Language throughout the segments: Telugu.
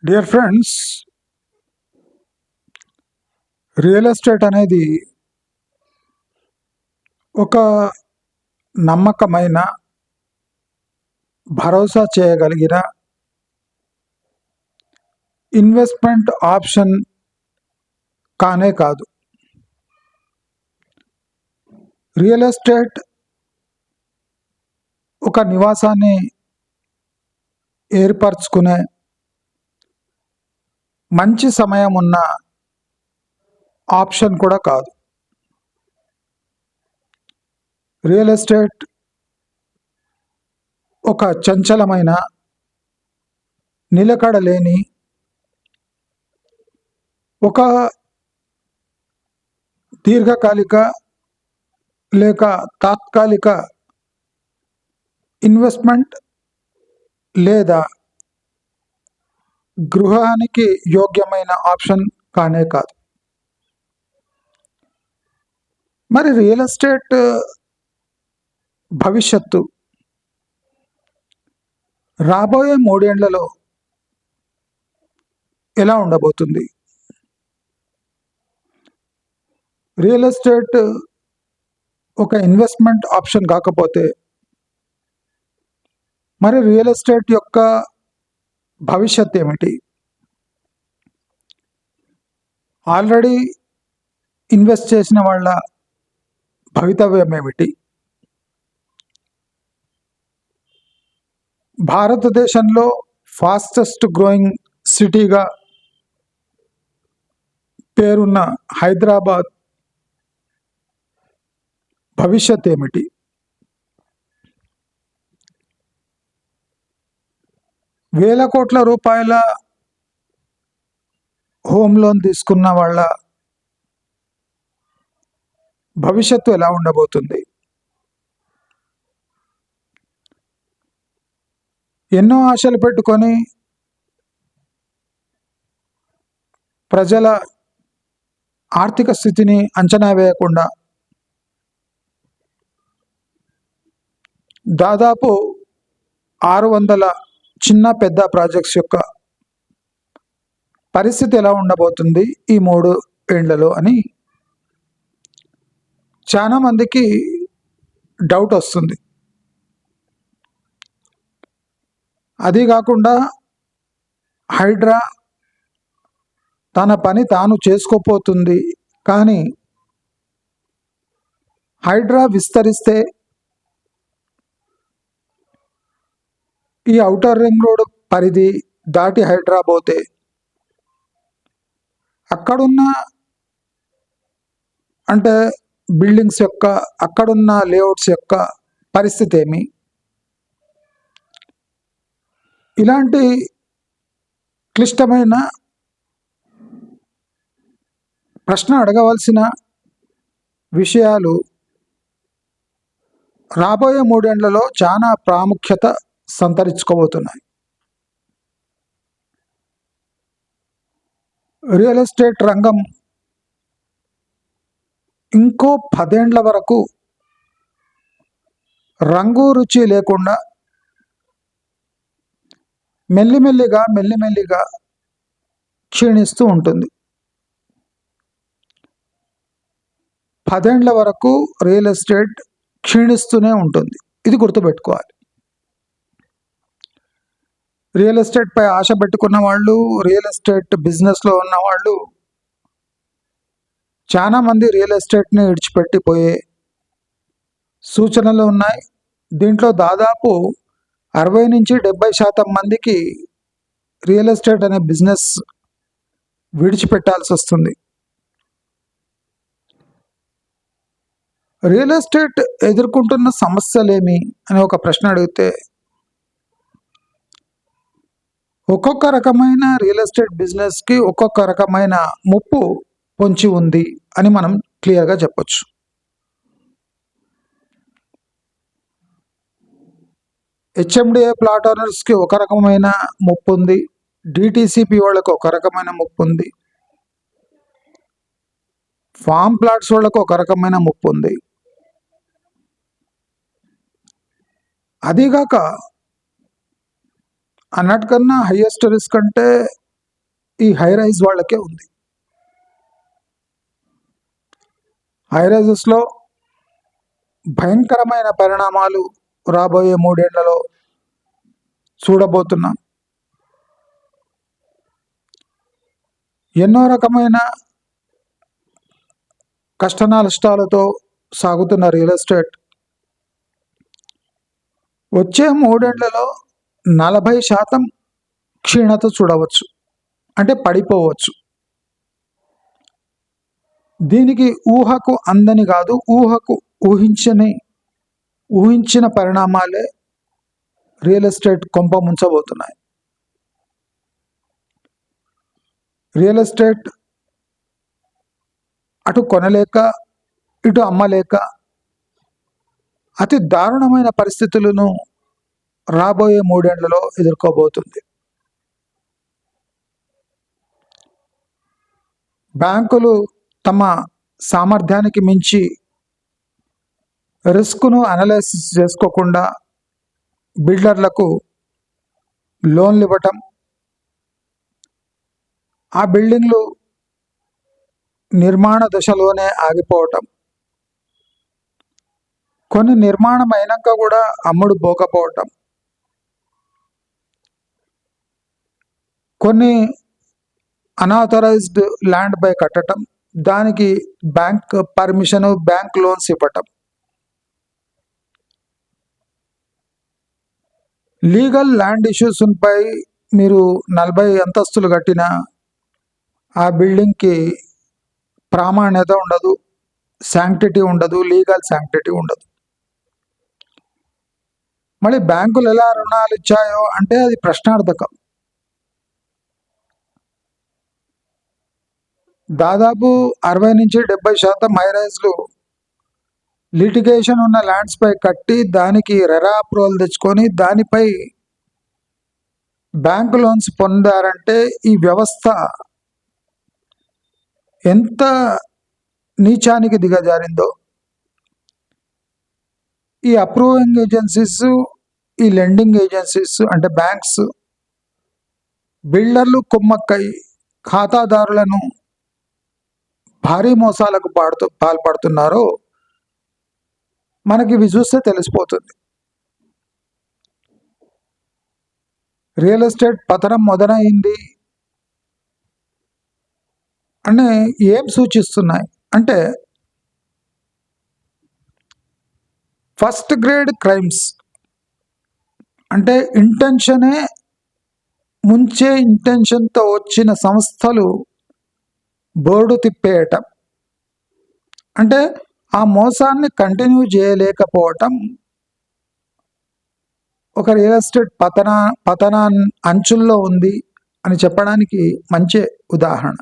డియర్ ఫ్రెండ్స్, రియల్ ఎస్టేట్ అనేది ఒక నమ్మకమైన, భరోసా చేయగలిగిన ఇన్వెస్ట్మెంట్ ఆప్షన్ కానే కాదు. రియల్ ఎస్టేట్ ఒక నివాసాన్ని ఏర్పరచుకునే మంచి సమయం ఉన్న ఆప్షన్ కూడా కాదు. రియల్ ఎస్టేట్ ఒక చంచలమైన, నిలకడలేని, ఒక దీర్ఘకాలిక లేక తాత్కాలిక ఇన్వెస్ట్మెంట్ లేదా గృహానికి యోగ్యమైన ఆప్షన్ కానే కాదు. మరి రియల్ ఎస్టేట్ భవిష్యత్తు రాబోయే 3 ఏళ్లలో ఎలా ఉండబోతుంది? రియల్ ఎస్టేట్ ఒక ఇన్వెస్ట్మెంట్ ఆప్షన్ కాకపోతే మరి రియల్ ఎస్టేట్ యొక్క భవిష్యత్ ఏమిటి? ఆల్రెడీ ఇన్వెస్ట్ చేసిన వాళ్ళ భవితవ్యం ఏమిటి? భారతదేశంలో ఫాస్టెస్ట్ గ్రోయింగ్ సిటీగా పేరున్న హైదరాబాద్ భవిష్యత్ ఏమిటి? వేల కోట్ల రూపాయల హోమ్ లోన్ తీసుకున్న వాళ్ళ భవిష్యత్తు ఎలా ఉండబోతుంది? ఎన్నో ఆశలు పెట్టుకొని ప్రజల ఆర్థిక స్థితిని అంచనా వేయకుండా దాదాపు 600 చిన్న పెద్ద ప్రాజెక్ట్స్ యొక్క పరిస్థితి ఎలా ఉండబోతుంది ఈ 3 ఏళ్లలో అని చాలా మందికి డౌట్ వస్తుంది. అది కాకుండా హైడ్రా తన పని తాను చేసుకోపోతుంది, కానీ హైడ్రా విస్తరిస్తే ఈ ఔటర్ రింగ్ రోడ్ పరిధి దాటి హైడ్రా పోతే అక్కడున్న అంటే బిల్డింగ్స్ యొక్క అక్కడున్న లేఅవుట్స్ యొక్క పరిస్థితి ఏమి? ఇలాంటి క్లిష్టమైన ప్రశ్న అడగవలసిన విషయాలు రాబోయే 3 ఏళ్లలో చాలా ప్రాముఖ్యత సంతరించుకోబోతున్నాయి. రియల్ ఎస్టేట్ రంగం ఇంకో 10 ఏళ్ల వరకు రంగు రుచి లేకుండా మెల్లిమెల్లిగా క్షీణిస్తూ ఉంటుంది. 10 ఏళ్ల వరకు రియల్ ఎస్టేట్ క్షీణిస్తూనే ఉంటుంది. ఇది గుర్తుపెట్టుకోవాలి. రియల్ ఎస్టేట్ పై ఆశ పెట్టుకున్న వాళ్ళు, రియల్ ఎస్టేట్ బిజినెస్లో ఉన్న వాళ్ళు చాలా మంది రియల్ ఎస్టేట్ని విడిచిపెట్టిపోయే సూచనలు ఉన్నాయి. దీంట్లో దాదాపు 60 నుంచి 70% మందికి రియల్ ఎస్టేట్ అనే బిజినెస్ విడిచిపెట్టాల్సి వస్తుంది. రియల్ ఎస్టేట్ ఎదుర్కొంటున్న సమస్యలేమి అని ఒక ప్రశ్న అడిగితే, ఒక్కొక్క రకమైన రియల్ ఎస్టేట్ బిజినెస్కి ఒక్కొక్క రకమైన ముప్పు పొంచి ఉంది అని మనం క్లియర్గా చెప్పొచ్చు. హెచ్ఎండిఏ ప్లాట్ ఓనర్స్కి ఒక రకమైన ముప్పు ఉంది, డిటిసిపి వాళ్ళకు ఒక రకమైన ముప్పు ఉంది, ఫామ్ ప్లాట్స్ వాళ్ళకు ఒక రకమైన ముప్పు ఉంది. అదీగాక అన్నటికన్నా హయ్యెస్ట్ రిస్క్ అంటే ఈ హై రైజ్ వాళ్ళకే ఉంది. హై రైజెస్లో భయంకరమైన పరిణామాలు రాబోయే 3 ఏళ్లలో చూడబోతున్నాం. ఎన్నో రకమైన కష్ట నష్టాలతో సాగుతున్న రియల్ ఎస్టేట్ వచ్చే 3 ఏళ్లలో 40% క్షీణత చూడవచ్చు, అంటే పడిపోవచ్చు. దీనికి ఊహకు అందని కాదు, ఊహించిన పరిణామాలే రియల్ ఎస్టేట్ కొంప ముంచబోతున్నాయి. రియల్ ఎస్టేట్ అటు కొనలేక ఇటు అమ్మలేక అతి దారుణమైన పరిస్థితులను రాబోయే 3 ఏళ్లలో ఎదుర్కోబోతుంది. బ్యాంకులు తమ సామర్థ్యానికి మించి రిస్క్ను అనలైసిస్ చేసుకోకుండా బిల్డర్లకు లోన్లు ఇవ్వటం, ఆ బిల్డింగ్లు నిర్మాణ దశలోనే ఆగిపోవటం, కొన్ని నిర్మాణం అయినాక కూడా అమ్ముడు పోకపోవటం, కొన్ని అనాథరైజ్డ్ ల్యాండ్ బై కట్టడం, దానికి బ్యాంక్ పర్మిషన్, బ్యాంక్ లోన్స్ ఇవ్వటం, లీగల్ ల్యాండ్ ఇష్యూస్పై మీరు 40 అంతస్తులు కట్టిన ఆ బిల్డింగ్కి ప్రామాణ్యత ఉండదు, శాంక్టిటీ ఉండదు, లీగల్ శాంక్టిటీ ఉండదు. మళ్ళీ బ్యాంకులు ఎలా రుణాలు ఇచ్చాయో అంటే అది ప్రశ్నార్థకం. దాదాపు 60-70% హైరైజ్లు లిటిగేషన్ ఉన్న ల్యాండ్స్పై కట్టి దానికి రెరా అప్రూవల్ తెచ్చుకొని దానిపై బ్యాంక్ లోన్స్ పొందారంటే ఈ వ్యవస్థ ఎంత నీచానికి దిగజారిందో. ఈ అప్రూవింగ్ ఏజెన్సీస్, ఈ లెండింగ్ ఏజెన్సీస్ అంటే బ్యాంక్స్, బిల్డర్లు కుమ్మక్కై ఖాతాదారులను భారీ మోసాలకు పాల్పడుతున్నారో మనకి ఇవి చూస్తే తెలిసిపోతుంది. రియల్ ఎస్టేట్ పతనం మొదలైంది అని ఏం సూచిస్తున్నాయి అంటే ఫస్ట్ గ్రేడ్ క్రైమ్స్, అంటే ముంచే ఇంటెన్షన్తో వచ్చిన సంస్థలు బోర్డు తిప్పేయటం, అంటే ఆ మోసాన్ని కంటిన్యూ చేయలేకపోవటం ఒక రియల్ ఎస్టేట్ పతనా అంచుల్లో ఉంది అని చెప్పడానికి మంచి ఉదాహరణ.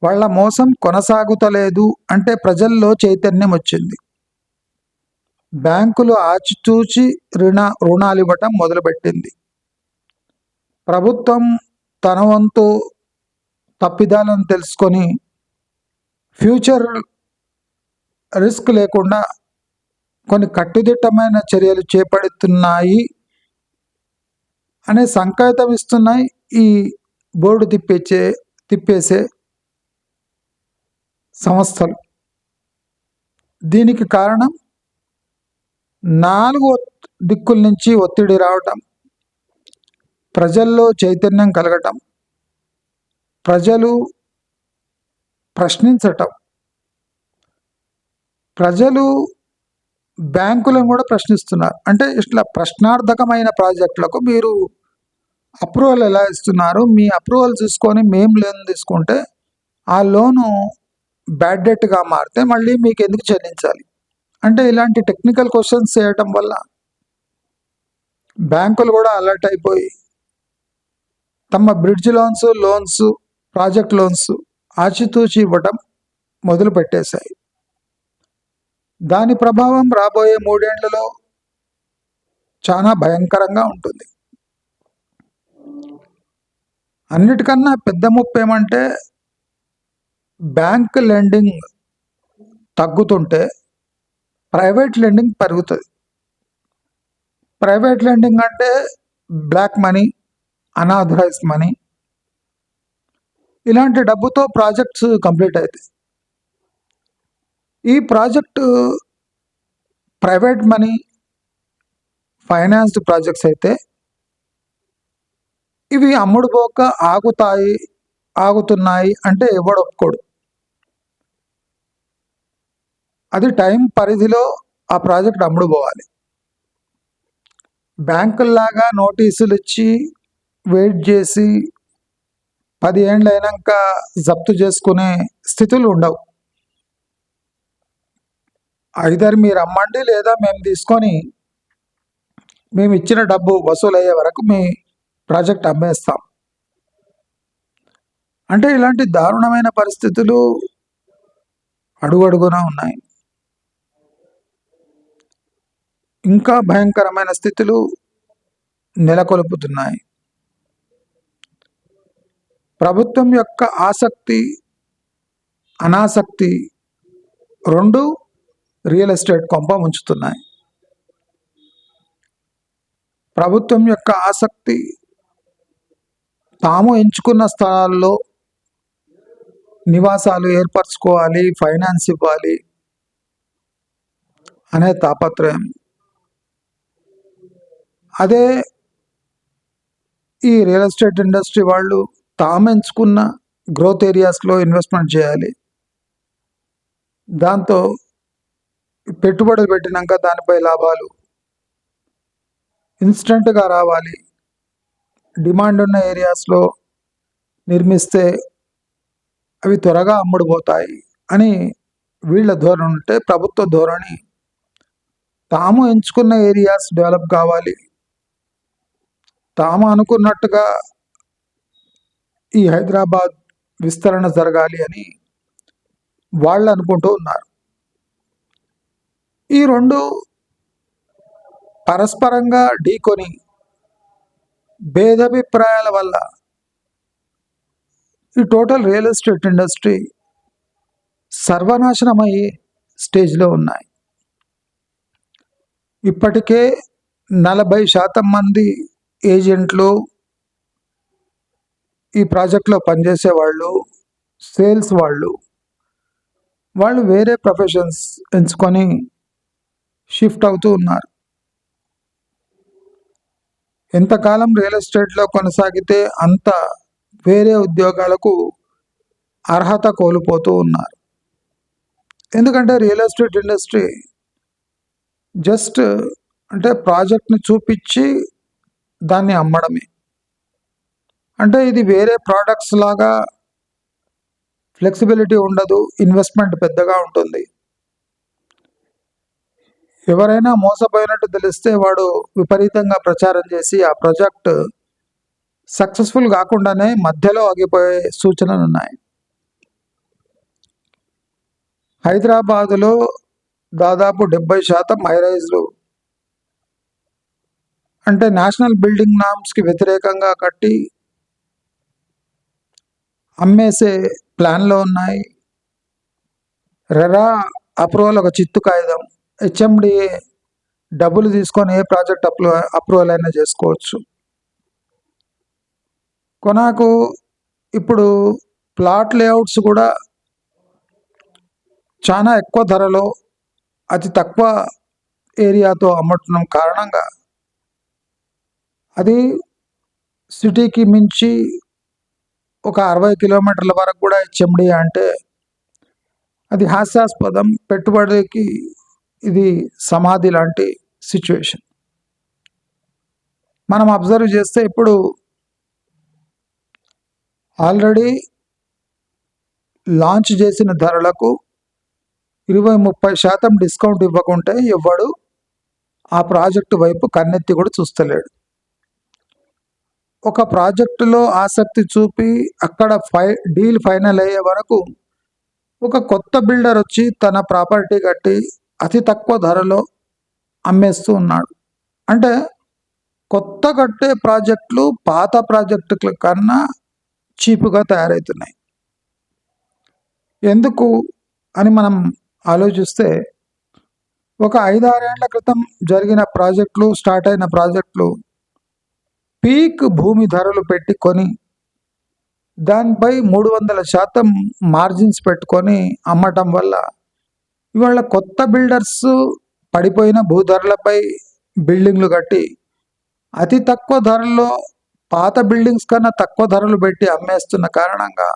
వాళ్ళ మోసం కొనసాగుతలేదు అంటే ప్రజల్లో చైతన్యం వచ్చింది. బ్యాంకులు ఆచితూచి రుణాలు ఇవ్వటం మొదలుపెట్టింది. ప్రభుత్వం తన వంతు తప్పిదాలను తెలుసుకొని ఫ్యూచర్ రిస్క్ లేకుండా కొన్ని కట్టుదిట్టమైన చర్యలు చేపడుతున్నాయి అనే సంకేతం ఇస్తున్నాయి ఈ బోర్డు తిప్పేసే సంస్థలు. దీనికి కారణం 4 దిక్కుల నుంచి ఒత్తిడి రావటం, ప్రజల్లో చైతన్యం కలగటం, ప్రజలు ప్రశ్నించటం, ప్రజలు బ్యాంకులను కూడా ప్రశ్నిస్తున్నారు. అంటే ఇట్లా ప్రశ్నార్థకమైన ప్రాజెక్టులకు మీరు అప్రూవల్ ఎలా ఇస్తున్నారు, మీ అప్రూవల్ తీసుకొని మేము లోన్ తీసుకుంటే ఆ లోను బ్యాడ్ డెట్గా మారితే మళ్ళీ మీకు ఎందుకు చెల్లించాలి అంటే ఇలాంటి టెక్నికల్ క్వశ్చన్స్ చేయటం వల్ల బ్యాంకులు కూడా అలర్ట్ అయిపోయి తమ బ్రిడ్జ్ లోన్స్, ప్రాజెక్ట్ లోన్స్ ఆచితూచి ఇవ్వటం మొదలు పెట్టేశాయి. దాని ప్రభావం రాబోయే 3 ఏళ్లలో చాలా భయంకరంగా ఉంటుంది. అన్నిటికన్నా పెద్ద ముప్పు ఏమంటే బ్యాంక్ లెండింగ్ తగ్గుతుంటే ప్రైవేట్ లెండింగ్ పెరుగుతుంది. ప్రైవేట్ లెండింగ్ అంటే బ్లాక్ మనీ, అనాథరైజ్ మనీ, ఇలాంటి డబ్బుతో ప్రాజెక్ట్స్ కంప్లీట్ అవుతాయి. ఈ project private money financed projects అయితే ఇవి అమ్ముడు పోక ఆగుతున్నాయి అంటే ఎవడు ఒప్పుకోడు. అది టైం పరిధిలో ఆ ప్రాజెక్ట్ అమ్ముడు పోవాలి. బ్యాంకుల్లాగా నోటీసులు ఇచ్చి వెయిట్ చేసి 10 ఏండ్లు అయినాక జప్తు చేసుకునే స్థితులు ఉండవు. ఐదర్ మీరు అమ్మండి, లేదా మేము తీసుకొని మేము ఇచ్చిన డబ్బు వసూలయ్యే వరకు మీ ప్రాజెక్ట్ అమ్మేస్తాం. అంటే ఇలాంటి దారుణమైన పరిస్థితులు అడుగడుగునా ఉన్నాయి. ఇంకా భయంకరమైన స్థితులు నెలకొల్పుతున్నాయి. ప్రభుత్వం యొక్క ఆసక్తి, అనాసక్తి రెండు రియల్ ఎస్టేట్ కొంప ముంచుతున్నాయి. ప్రభుత్వం యొక్క ఆసక్తి తాము ఎంచుకున్న స్థలాల్లో నివాసాలు ఏర్పరచుకోవాలి, ఫైనాన్స్ ఇవ్వాలి అనే తాపత్రయం. అదే ఈ రియల్ ఎస్టేట్ ఇండస్ట్రీ వాళ్ళు తాము ఎంచుకున్న గ్రోత్ ఏరియాస్లో ఇన్వెస్ట్మెంట్ చేయాలి. దాంతో పెట్టుబడులు పెట్టినాక దానిపై లాభాలు ఇన్స్టెంట్గా రావాలి. డిమాండ్ ఉన్న ఏరియాస్లో నిర్మిస్తే అవి త్వరగా అమ్ముడుపోతాయి అని వీళ్ళ ధోరణి ఉంటే, ప్రభుత్వ ధోరణి తాము ఎంచుకున్న ఏరియాస్ డెవలప్ కావాలి, తాము అనుకున్నట్టుగా ఈ హైదరాబాద్ విస్తరణ జరగాలి అని వాళ్ళు అనుకుంటూ ఉన్నారు. ఈ రెండు పరస్పరంగా ఢీకొని భేదాభిప్రాయాల వల్ల ఈ టోటల్ రియల్ ఎస్టేట్ ఇండస్ట్రీ సర్వనాశనమయ్యే స్టేజ్లో ఉన్నాయి. ఇప్పటికే 40% మంది ఏజెంట్లు, ఈ ప్రాజెక్ట్లో పనిచేసే వాళ్ళు, సేల్స్ వాళ్ళు వేరే ప్రొఫెషన్స్ ఎంచుకొని షిఫ్ట్ అవుతూ ఉన్నారు. ఎంతకాలం రియల్ ఎస్టేట్లో కొనసాగితే అంత వేరే ఉద్యోగాలకు అర్హత కోల్పోతూ ఉన్నారు. ఎందుకంటే రియల్ ఎస్టేట్ ఇండస్ట్రీ జస్ట్ అంటే ప్రాజెక్ట్ని చూపించి దాన్ని అమ్మడమే. అంటే ఇది వేరే ప్రోడక్ట్స్ లాగా ఫ్లెక్సిబిలిటీ ఉండదు, ఇన్వెస్ట్మెంట్ పెద్దగా ఉంటుంది. ఎవరైనా మోసపోయినట్టు తెలిస్తే వాడు విపరీతంగా ప్రచారం చేసి ఆ ప్రాజెక్ట్ సక్సెస్ఫుల్ కాకుండానే మధ్యలో ఆగిపోయే సూచనలు ఉన్నాయి. హైదరాబాదులో దాదాపు 70% హైరైజ్లు అంటే నేషనల్ బిల్డింగ్ నామ్స్కి వ్యతిరేకంగా కట్టి అమ్మేసే ప్లాన్లో ఉన్నాయి. రెరా అప్రూవల్ ఒక చిత్తు కాగితం, హెచ్ఎండిఏ డబ్బులు తీసుకొని ఏ ప్రాజెక్ట్ అప్రూవల్ అయినా చేసుకోవచ్చు. కొనాకు ఇప్పుడు ప్లాట్ లేఅవుట్స్ కూడా చాలా ఎక్కువ ధరలో అతి తక్కువ ఏరియాతో అమ్మటం కారణంగా అది సిటీకి మించి ఒక 60 కిలోమీటర్ల వరకు కూడా హెచ్ఎండిఏ అంటే అది హాస్యాస్పదం. పెట్టుబడికి ఇది సమాధి లాంటి సిచ్యువేషన్. మనం అబ్జర్వ్ చేస్తే ఇప్పుడు ఆల్రెడీ లాంచ్ చేసిన ధరలకు 20-30% డిస్కౌంట్ ఇవ్వకుంటే ఎవ్వడు ఆ ప్రాజెక్టు వైపు కన్నెత్తి కూడా చూస్తలేడు. ఒక ప్రాజెక్టులో ఆసక్తి చూపి అక్కడ డీల్ ఫైనల్ అయ్యే వరకు ఒక కొత్త బిల్డర్ వచ్చి తన ప్రాపర్టీ కట్టి అతి తక్కువ ధరలో అమ్మేస్తూ ఉన్నాడు. అంటే కొత్త కట్టే ప్రాజెక్టులు పాత ప్రాజెక్టుల కన్నా చీపుగా తయారవుతున్నాయి. ఎందుకు అని మనం ఆలోచిస్తే, ఒక 5-6 ఏళ్ల క్రితం జరిగిన ప్రాజెక్టులు, స్టార్ట్ అయిన ప్రాజెక్టులు పీక్ భూమి ధరలు పెట్టి కొని దానిపై 300% మార్జిన్స్ పెట్టుకొని అమ్మటం వల్ల ఇవాళ కొత్త బిల్డర్స్ పడిపోయిన భూధరలపై బిల్డింగ్లు కట్టి అతి తక్కువ ధరల్లో పాత బిల్డింగ్స్ కన్నా తక్కువ ధరలు పెట్టి అమ్మేస్తున్న కారణంగా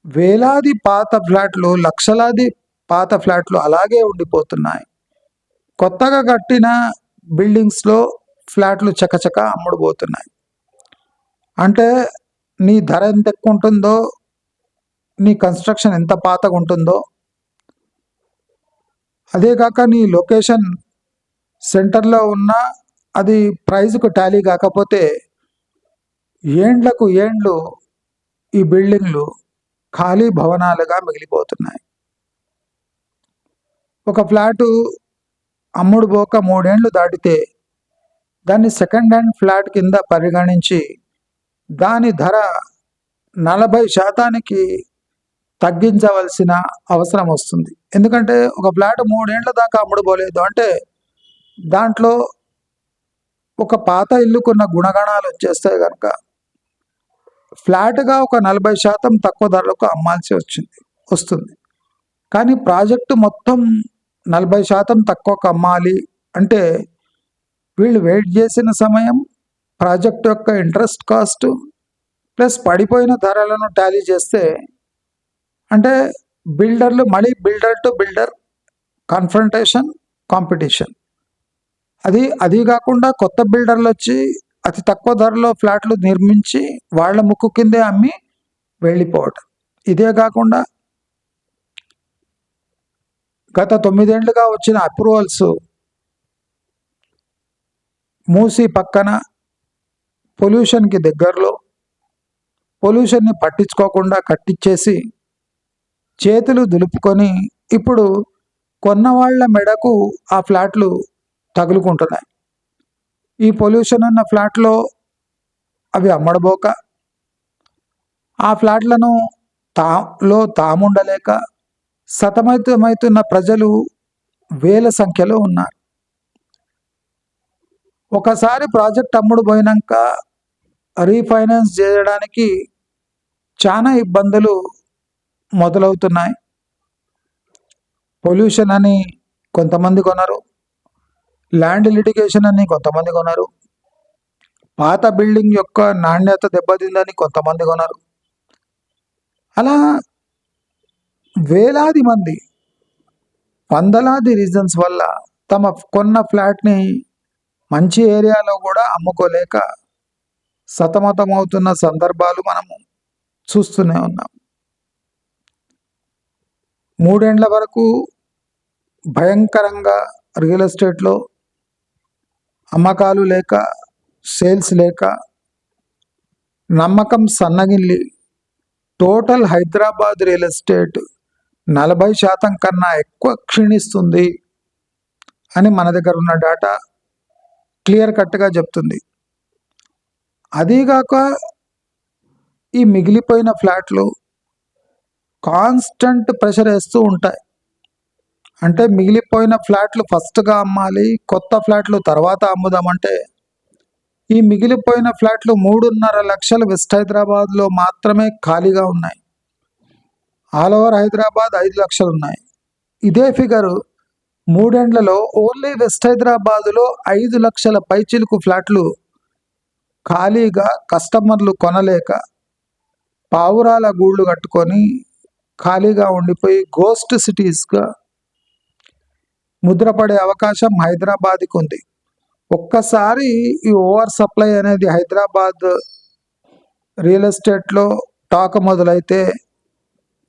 వేలాది పాత ఫ్లాట్లు, లక్షలాది పాత ఫ్లాట్లు అలాగే ఉండిపోతున్నాయి. కొత్తగా కట్టిన బిల్డింగ్స్లో ఫ్లాట్లు చకచక అమ్ముడుపోతున్నాయి. అంటే నీ ధర ఎంత ఎక్కువ ఉంటుందో, నీ కన్స్ట్రక్షన్ ఎంత పాతగా ఉంటుందో, అదే కాక నీ లొకేషన్ సెంటర్లో ఉన్న అది ప్రైజ్కు టాలీ కాకపోతే ఏండ్లకు ఏండ్లు ఈ బిల్డింగ్లు ఖాళీ భవనాలుగా మిగిలిపోతున్నాయి. ఒక ఫ్లాటు అమ్ముడు పోక 3 ఏళ్ళు దాటితే దాన్ని సెకండ్ హ్యాండ్ ఫ్లాట్ కింద పరిగణించి దాని ధర 40% తగ్గించవలసిన అవసరం వస్తుంది. ఎందుకంటే ఒక ఫ్లాట్ 3 ఏళ్ల దాకా అమ్ముడు పోలేదు అంటే దాంట్లో ఒక పాత ఇల్లుకున్న గుణగణాలు వచ్చేస్తాయి కనుక ఫ్లాట్గా ఒక 40% తక్కువ ధరలకు అమ్మాల్సి వస్తుంది. కానీ ప్రాజెక్టు మొత్తం 40% తక్కువకు అమ్మాలి అంటే వీళ్ళు వెయిట్ చేసిన సమయం, ప్రాజెక్ట్ యొక్క ఇంట్రెస్ట్ కాస్ట్ ప్లస్ పడిపోయిన ధరలను టాలీ చేస్తే అంటే బిల్డర్లు మళ్ళీ builder to builder confrontation, competition. అది కాకుండా కొత్త బిల్డర్లు వచ్చి అతి తక్కువ ధరలో ఫ్లాట్లు నిర్మించి వాళ్ళ ముక్కు కిందే అమ్మి వెళ్ళిపోవటం. ఇదే కాకుండా గత 9 ఏళ్లుగా వచ్చిన అప్రూవల్స్ మూసి పక్కన పొల్యూషన్కి దగ్గరలో పొల్యూషన్ని పట్టించుకోకుండా కట్టించేసి చేతులు దులుపుకొని ఇప్పుడు కొన్నవాళ్ల మెడకు ఆ ఫ్లాట్లు తగులుకుంటున్నాయి. ఈ పొల్యూషన్ ఉన్న ఫ్లాట్లో అవి అమ్మడబోక ఆ ఫ్లాట్లను తాముండలేక సతమతమవుతున్న ప్రజలు వేల సంఖ్యలో ఉన్నారు. ఒకసారి ప్రాజెక్ట్ అమ్ముడు పోయినాక రీఫైనాన్స్ చేయడానికి చాలా ఇబ్బందులు మొదలవుతున్నాయి. పొల్యూషన్ అని కొంతమంది కొనరు, ల్యాండ్ లిటిగేషన్ అని కొంతమంది కొనరు, పాత బిల్డింగ్ యొక్క నాణ్యత దెబ్బతిందని కొంతమంది కొనరు. అలా వేలాది మంది, వందలాది రీజన్స్ వల్ల తమ కొన్న ఫ్లాట్ని మంచి ఏరియాలో కూడా అమ్ముకోలేక సతమతమవుతున్న సందర్భాలు మనము చూస్తూనే ఉన్నాం. 3 ఏళ్ల వరకు భయంకరంగా రియల్ ఎస్టేట్లో అమ్మకాలు లేక, సేల్స్ లేక నమ్మకం సన్నగిల్లి టోటల్ హైదరాబాద్ రియల్ ఎస్టేట్ 40% కన్నా ఎక్కువ క్షీణిస్తుంది అని మన దగ్గర ఉన్న డేటా క్లియర్ కట్గా చెప్తుంది. అదీగాక ఈ మిగిలిపోయిన ఫ్లాట్లు కాన్స్టెంట్ ప్రెషర్ వేస్తూ ఉంటాయి. అంటే మిగిలిపోయిన ఫ్లాట్లు ఫస్ట్గా అమ్మాలి, కొత్త ఫ్లాట్లు తర్వాత అమ్ముదామంటే ఈ మిగిలిపోయిన ఫ్లాట్లు 3.5 లక్షలు వెస్ట్ హైదరాబాద్లో మాత్రమే ఖాళీగా ఉన్నాయి. ఆల్ ఓవర్ హైదరాబాద్ 5 లక్షలు ఉన్నాయి. ఇదే ఫిగరు 3 ఏళ్లలో ఓన్లీ వెస్ట్ హైదరాబాదులో 5 లక్షల పైచిలుకు ఫ్లాట్లు ఖాళీగా కస్టమర్లు కొనలేక పావురాల గూళ్ళు కట్టుకొని ఖాళీగా ఉండిపోయి గోస్ట్ సిటీస్గా ముద్రపడే అవకాశం హైదరాబాద్కి ఉంది. ఒక్కసారి ఈ ఓవర్ సప్లై అనేది హైదరాబాద్ రియల్ ఎస్టేట్లో టాక్ మొదలైతే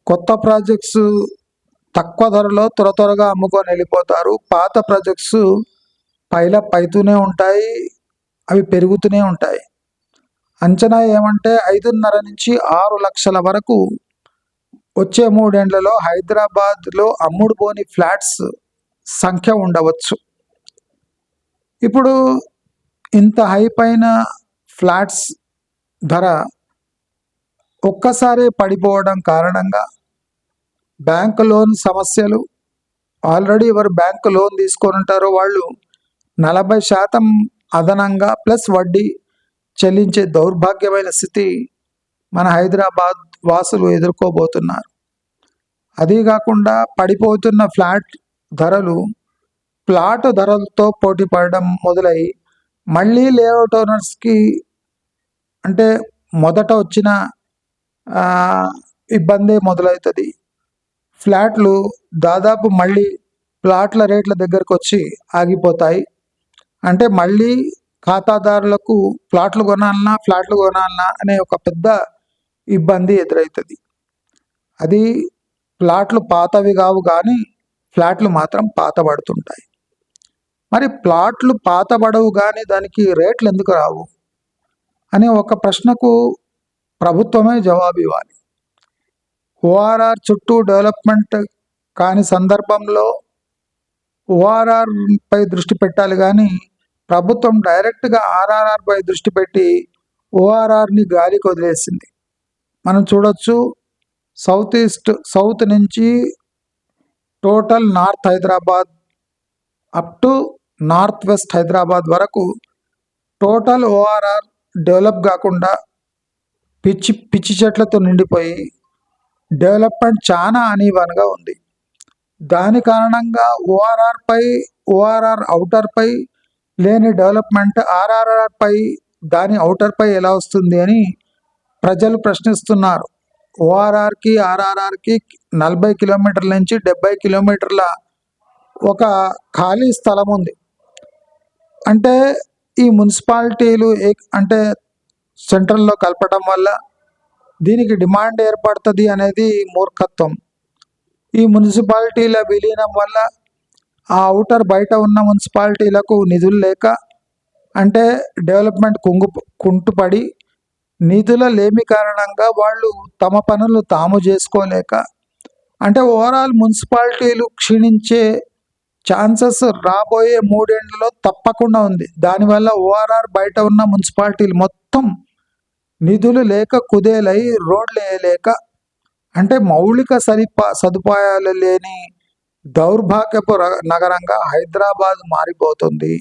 కొత్త ప్రాజెక్ట్స్ తక్కువ ధరలో త్వరగా అమ్ముకొని వెళ్ళిపోతారు. పాత ప్రాజెక్ట్స్ పైలప్ అవుతూనే ఉంటాయి, అవి పెరుగుతూనే ఉంటాయి. అంచనా ఏమంటే 5.5 నుంచి 6 లక్షల వరకు వచ్చే 3 ఏళ్లలో హైదరాబాద్లో అమ్ముడు పోని ఫ్లాట్స్ సంఖ్య ఉండవచ్చు. ఇప్పుడు ఇంత హైపైన ఫ్లాట్స్ ధర ఒక్కసారే పడిపోవడం కారణంగా బ్యాంక్ లోన్ సమస్యలు, ఆల్రెడీ ఎవరు బ్యాంక్ లోన్ తీసుకొని ఉంటారో వాళ్ళు 40% అదనంగా ప్లస్ వడ్డీ చెల్లించే దౌర్భాగ్యమైన స్థితి మన హైదరాబాద్ వాసులు ఎదుర్కోబోతున్నారు. అదీ కాకుండా పడిపోతున్న ఫ్లాట్ ధరలు ప్లాట్ ధరలతో పోటీ పడడం మొదలై మళ్ళీ లేఅవుట్ ఓనర్స్కి అంటే మొదట వచ్చిన ఇబ్బందే మొదలవుతుంది. ఫ్లాట్లు దాదాపు మళ్ళీ ప్లాట్ల రేట్ల దగ్గరకు వచ్చి ఆగిపోతాయి. అంటే మళ్ళీ ఖాతాదారులకు ఫ్లాట్లు కొనాలన్నా అనే ఒక పెద్ద ఇబ్బంది ఎదురవుతుంది. అది ఫ్లాట్లు పాతవి కావు కానీ ఫ్లాట్లు మాత్రం పాతబడుతుంటాయి. మరి ప్లాట్లు పాతబడవు కానీ దానికి రేట్లు ఎందుకు రావు అనే ఒక ప్రశ్నకు ప్రభుత్వమే జవాబు ఇవ్వాలి. ఓఆర్ఆర్ చుట్టూ డెవలప్మెంట్ కాని సందర్భంలో ఓఆర్ఆర్ పై దృష్టి పెట్టాలి కానీ ప్రభుత్వం డైరెక్ట్గా ఆర్ఆర్ఆర్ పై దృష్టి పెట్టి ఓఆర్ఆర్ని గాలికి వదిలేసింది. మనం చూడొచ్చు, సౌత్ నుంచి total north Hyderabad up to north west Hyderabad వరకు టోటల్ ఓఆర్ఆర్ డెవలప్ కాకుండా పిచ్చి చెట్లతో నిండిపోయి డెవలప్మెంట్ చాలా అనీవన్గా ఉంది. దాని కారణంగా ఓఆర్ఆర్ అవుటర్పై లేని డెవలప్మెంట్ ఆర్ఆర్ఆర్పై దాని అవుటర్పై ఎలా వస్తుంది అని ప్రజలు ప్రశ్నిస్తున్నారు. ఓఆర్ఆర్కి ఆర్ఆర్ఆర్కి 40 కిలోమీటర్ల నుంచి 70 కిలోమీటర్ల ఒక ఖాళీ స్థలం ఉంది. అంటే ఈ మున్సిపాలిటీలు అంటే సెంట్రల్లో కలపడం వల్ల దీనికి డిమాండ్ ఏర్పడుతుంది అనేది మూర్ఖత్వం. ఈ మున్సిపాలిటీల విలీనం వల్ల ఆ అవుటర్ బయట ఉన్న మున్సిపాలిటీలకు నిధులు లేక అంటే డెవలప్మెంట్ కుంటుపడి నిధుల లేమి కారణంగా వాళ్ళు తమ పనులు తాము చేసుకోలేక అంటే ఓవరాల్ మున్సిపాలిటీలు క్షీణించే ఛాన్సెస్ రాబోయే 3 ఏళ్లలో తప్పకుండా ఉంది. దానివల్ల ఓఆర్ఆర్ బయట ఉన్న మున్సిపాలిటీలు మొత్తం నిధులు లేక కుదేలై రోడ్లు వేయలేక అంటే మౌలిక సదుపాయాలు లేని దౌర్భాగ్యపు నగరంగా హైదరాబాద్ మారిపోతుంది.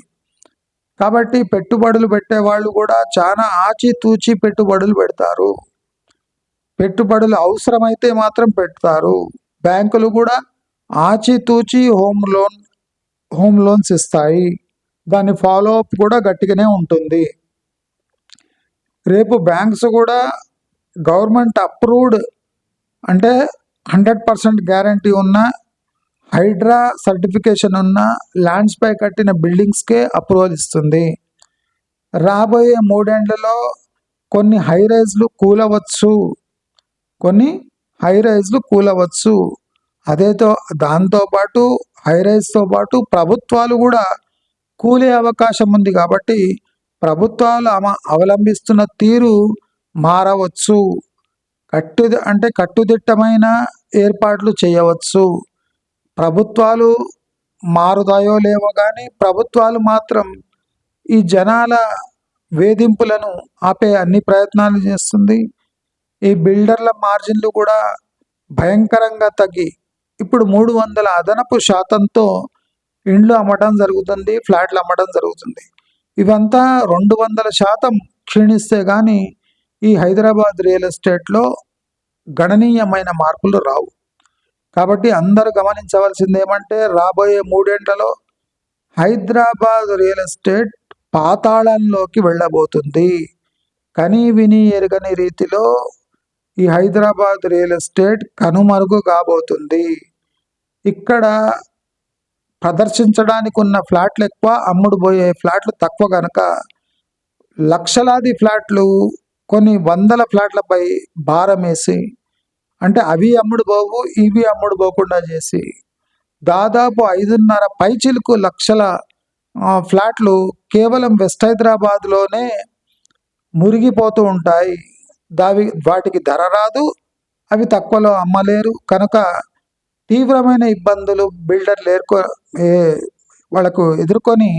కాబట్టి పెట్టుబడులు పెట్టే వాళ్ళు కూడా చాలా ఆచితూచి పెట్టుబడులు పెడతారు. పెట్టుబడులు అవసరమైతే మాత్రం పెడతారు. బ్యాంకులు కూడా ఆచితూచి హోమ్ లోన్స్ ఇస్తాయి. దాని ఫాలో అప్ కూడా గట్టిగానే ఉంటుంది. రేపు బ్యాంక్స్ కూడా గవర్నమెంట్ అప్రూవ్డ్ అంటే 100% గ్యారంటీ ఉన్న హైడ్రా సర్టిఫికేషన్ ఉన్న ల్యాండ్స్పై కట్టిన బిల్డింగ్స్కే అప్రూవల్ ఇస్తుంది. రాబోయే 3 ఏళ్లలో కొన్ని హైరైజ్లు కూలవచ్చు. దాంతోపాటు హైరైజ్తో పాటు ప్రభుత్వాలు కూడా కూలే అవకాశం ఉంది. కాబట్టి ప్రభుత్వాలు అవలంబిస్తున్న తీరు మారవచ్చు. కట్టుదిట్టమైన ఏర్పాట్లు చేయవచ్చు. ప్రభుత్వాలు మారుతాయో లేవో కానీ ప్రభుత్వాలు మాత్రం ఈ జనాల వేధింపులను ఆపే అన్ని ప్రయత్నాలు చేస్తుంది. ఈ బిల్డర్ల మార్జిన్లు కూడా భయంకరంగా తగ్గి ఇప్పుడు 300 అదనపు శాతంతో ఇండ్లు అమ్మడం జరుగుతుంది, ఫ్లాట్లు అమ్మడం జరుగుతుంది. ఇవంతా 200% క్షీణిస్తే కానీ ఈ హైదరాబాద్ రియల్ ఎస్టేట్లో గణనీయమైన మార్పులు రావు. కాబట్టి అందరూ గమనించవలసింది ఏమంటే రాబోయే 3 ఏళ్లలో హైదరాబాద్ రియల్ ఎస్టేట్ పాతాళంలోకి వెళ్ళబోతుంది. కనీ విని ఎరగని రీతిలో ఈ హైదరాబాద్ రియల్ ఎస్టేట్ కనుమరుగు కాబోతుంది. ఇక్కడ ప్రదర్శించడానికి ఉన్న ఫ్లాట్లు ఎక్కువ, అమ్ముడు పోయే ఫ్లాట్లు తక్కువ కనుక లక్షలాది ఫ్లాట్లు కొన్ని వందల ఫ్లాట్లపై భారం వేసి అంటే అవి అమ్ముడు పోవు ఇవి అమ్ముడు పోకుండా చేసి దాదాపు 5.5 పైచిలుకు లక్షల ఫ్లాట్లు కేవలం వెస్ట్ హైదరాబాద్లోనే మురిగిపోతూ ఉంటాయి. వాటికి ధర రాదు, అవి తక్కువలో అమ్మలేరు. కనుక తీవ్రమైన ఇబ్బందులు బిల్డర్లు వాళ్ళకు ఎదుర్కొని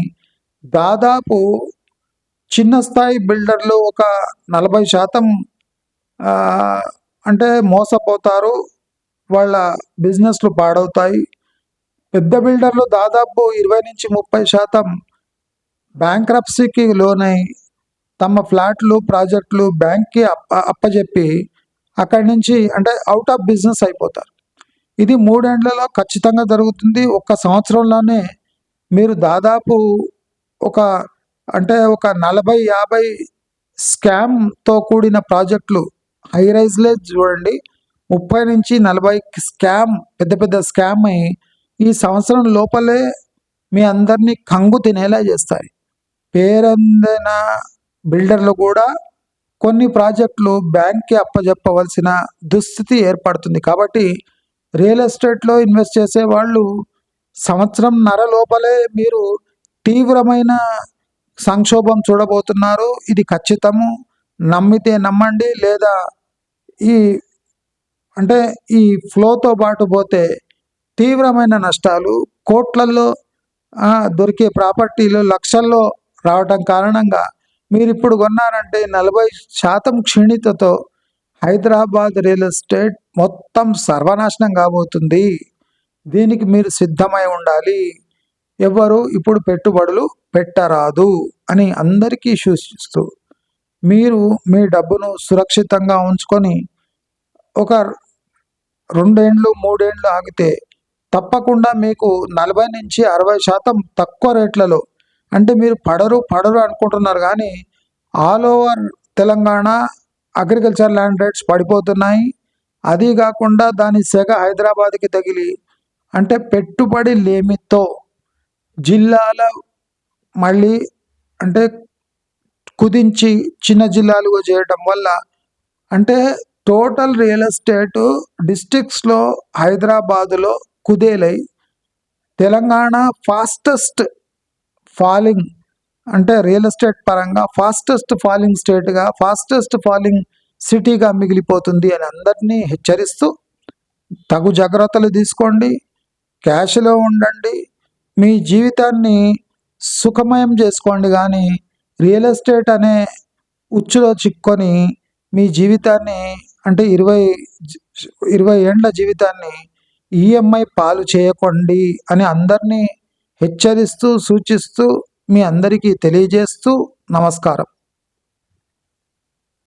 దాదాపు చిన్న స్థాయి బిల్డర్లు ఒక 40% అంటే మోసపోతారు, వాళ్ళ బిజినెస్లు పాడవుతాయి. పెద్ద బిల్డర్లు దాదాపు 20 నుంచి 30% బ్యాంక్రప్సీకి లోనై తమ ఫ్లాట్లు ప్రాజెక్టులు బ్యాంక్కి అప్పజెప్పి అక్కడి నుంచి అంటే అవుట్ ఆఫ్ బిజినెస్ అయిపోతారు. ఇది 3 ఏండ్లలో ఖచ్చితంగా జరుగుతుంది. ఒక్క సంవత్సరంలోనే మీరు దాదాపు ఒక ఒక 40-50 స్కామ్‌తో కూడిన ప్రాజెక్టులు హై రైజ్‌లే చూడండి 30-40 స్కామ్ పెద్ద పెద్ద స్కామ్ అయ్యి ఈ సంవత్సరం లోపలే మీ అందరినీ కంగు తినేలా చేస్తాయి. పేరొందిన బిల్డర్లు కూడా కొన్ని ప్రాజెక్టులు బ్యాంక్‌కి అప్పజెప్పవలసిన దుస్థితి ఏర్పడుతుంది. కాబట్టి రియల్ ఎస్టేట్లో ఇన్వెస్ట్ చేసే వాళ్ళు సంవత్సరంన్నర లోపలే మీరు తీవ్రమైన సంక్షోభం చూడబోతున్నారు. ఇది ఖచ్చితము. నమ్మితే నమ్మండి, లేదా ఈ ఈ ఫ్లోతో పాటు పోతే తీవ్రమైన నష్టాలు, కోట్లల్లో దొరికే ప్రాపర్టీలు లక్షల్లో రావటం కారణంగా మీరు ఇప్పుడు కొన్నారంటే 40% క్షీణితతో హైదరాబాద్ రియల్ ఎస్టేట్ మొత్తం సర్వనాశనం కాబోతుంది. దీనికి మీరు సిద్ధమై ఉండాలి. ఎవరు ఇప్పుడు పెట్టుబడులు పెట్టరాదు అని అందరికీ సూచిస్తూ మీరు మీ డబ్బును సురక్షితంగా ఉంచుకొని ఒక 2 ఏండ్లు 3 ఏండ్లు ఆగితే తప్పకుండా మీకు 40-60% తక్కువ రేట్లలో మీరు పడరు అనుకుంటున్నారు, కానీ all over Telangana agriculture land rates పడిపోతున్నాయి. అది కాకుండా దాని సెగ హైదరాబాద్కి తగిలి పెట్టుబడి లేమితో జిల్లాల మళ్ళీ కుదించి చిన్న జిల్లాలుగా చేయడం వల్ల టోటల్ రియల్ ఎస్టేట్ డిస్ట్రిక్ట్స్లో హైదరాబాదులో కుదేలై Telangana fastest falling real estate పరంగా ఫాస్టెస్ట్ ఫాలింగ్ స్టేట్గా, ఫాస్టెస్ట్ ఫాలింగ్ సిటీగా మిగిలిపోతుంది అని అందరినీ హెచ్చరిస్తూ తగు జాగ్రత్తలు తీసుకోండి, క్యాష్లో ఉండండి, మీ జీవితాన్ని సుఖమయం చేసుకోండి. కానీ రియల్ ఎస్టేట్ అనే ఉచ్చులో చిక్కొని మీ జీవితాన్ని 20 ఏండ్ల జీవితాన్ని ఈఎంఐ పాలు చేయకండి అని అందరినీ హెచ్చరిస్తూ సూచిస్తూ మీ అందరికీ తెలియజేస్తూ నమస్కారం.